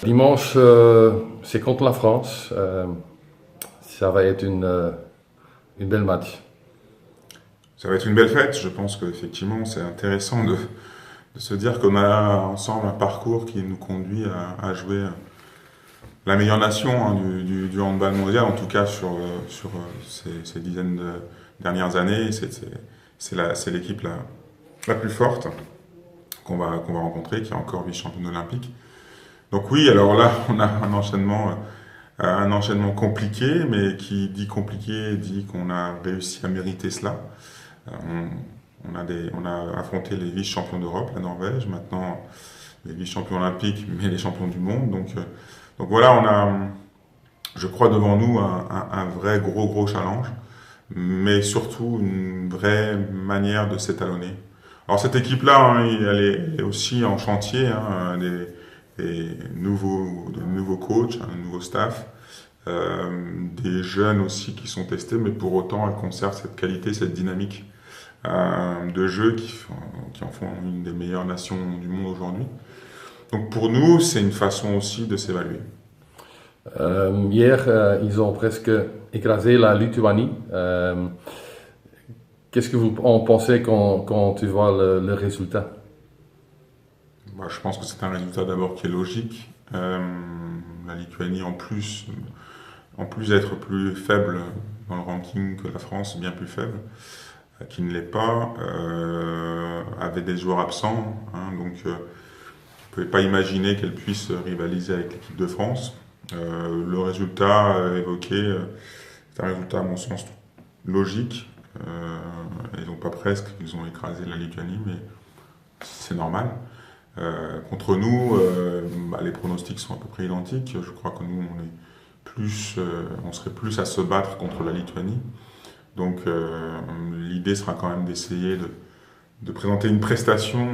Dimanche, c'est contre la France. Ça va être une belle match. Ça va être une belle fête. Je pense qu'effectivement, c'est intéressant de se dire qu'on a ensemble un parcours qui nous conduit à jouer la meilleure nation hein, du handball mondial, en tout cas sur ces dizaines de dernières années. C'est l'équipe la plus forte qu'on va rencontrer, qui est encore vice-championne olympique. Donc oui, alors là, on a un enchaînement compliqué, mais qui dit compliqué dit qu'on a réussi à mériter cela. On a affronté les vice-champions d'Europe, la Norvège, maintenant les vice-champions olympiques, mais les champions du monde. Donc voilà, on a, je crois, devant nous un vrai gros challenge, mais surtout une vraie manière de s'étalonner. Alors cette équipe-là, hein, elle est aussi en chantier, hein, des nouveaux coachs, un nouveau staff, des jeunes aussi qui sont testés, mais pour autant, elle conserve cette qualité, cette dynamique de jeu qui en font une des meilleures nations du monde aujourd'hui. Donc pour nous, c'est une façon aussi de s'évaluer. Hier, ils ont presque écrasé la Lituanie. Qu'est-ce que vous en pensez quand tu vois le résultat? Je pense que c'est un résultat d'abord qui est logique. La Lituanie, en plus d'être plus faible dans le ranking que la France, bien plus faible, qui ne l'est pas, avait des joueurs absents, hein, donc on ne pouvait pas imaginer qu'elle puisse rivaliser avec l'équipe de France. Le résultat évoqué, c'est un résultat à mon sens logique. Ils n'ont pas presque, ils ont écrasé la Lituanie, mais c'est normal. Contre nous, les pronostics sont à peu près identiques. Je crois que nous, on serait plus à se battre contre la Lituanie. Donc l'idée sera quand même d'essayer de présenter une prestation,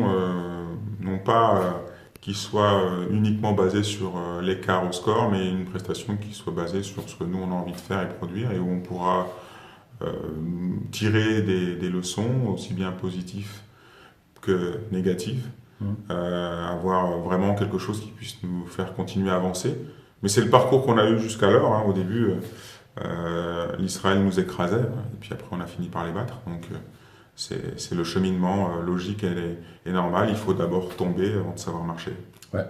non pas qui soit uniquement basée sur l'écart au score, mais une prestation qui soit basée sur ce que nous on a envie de faire et produire, et où on pourra tirer des leçons, aussi bien positives que négatives, avoir vraiment quelque chose qui puisse nous faire continuer à avancer. Mais c'est le parcours qu'on a eu jusqu'alors, hein. Au début, l'Israël nous écrasait, et puis après on a fini par les battre. Donc c'est le cheminement logique et normal. Il faut d'abord tomber avant de savoir marcher. Ouais.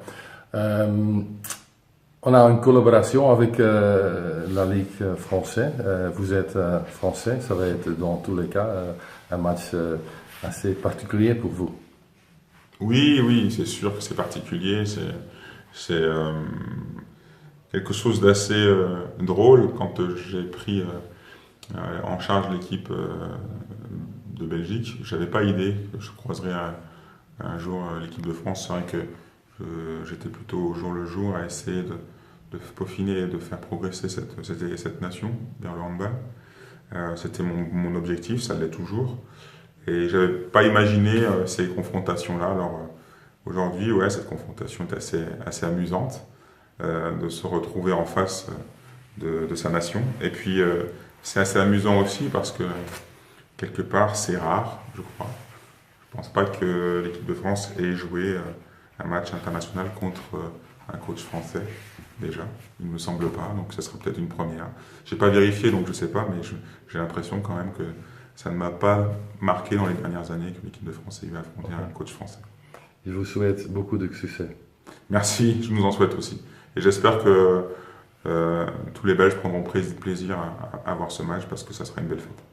On a une collaboration avec la Ligue française. Vous êtes français, ça va être dans tous les cas un match assez particulier pour vous. Oui, c'est sûr que c'est particulier. C'est quelque chose d'assez drôle quand j'ai pris en charge l'équipe de Belgique. J'avais pas idée que je croiserais un jour l'équipe de France. C'est vrai que j'étais plutôt au jour le jour à essayer de peaufiner et de faire progresser cette nation vers le handball. C'était mon objectif, ça l'est toujours. Et j'avais pas imaginé ces confrontations-là. Alors aujourd'hui, ouais, cette confrontation est assez amusante de se retrouver en face de sa nation. Et puis c'est assez amusant aussi parce que quelque part c'est rare, je crois. Je pense pas que l'équipe de France ait joué un match international contre un coach français déjà. Il ne me semble pas, donc ça serait peut-être une première. J'ai pas vérifié, donc je sais pas, mais j'ai l'impression quand même que ça ne m'a pas marqué dans les dernières années que l'équipe de France ait eu à affronter un coach français. Je vous souhaite beaucoup de succès. Merci, je nous en souhaite aussi. Et j'espère que tous les Belges prendront plaisir à voir ce match parce que ça sera une belle fête.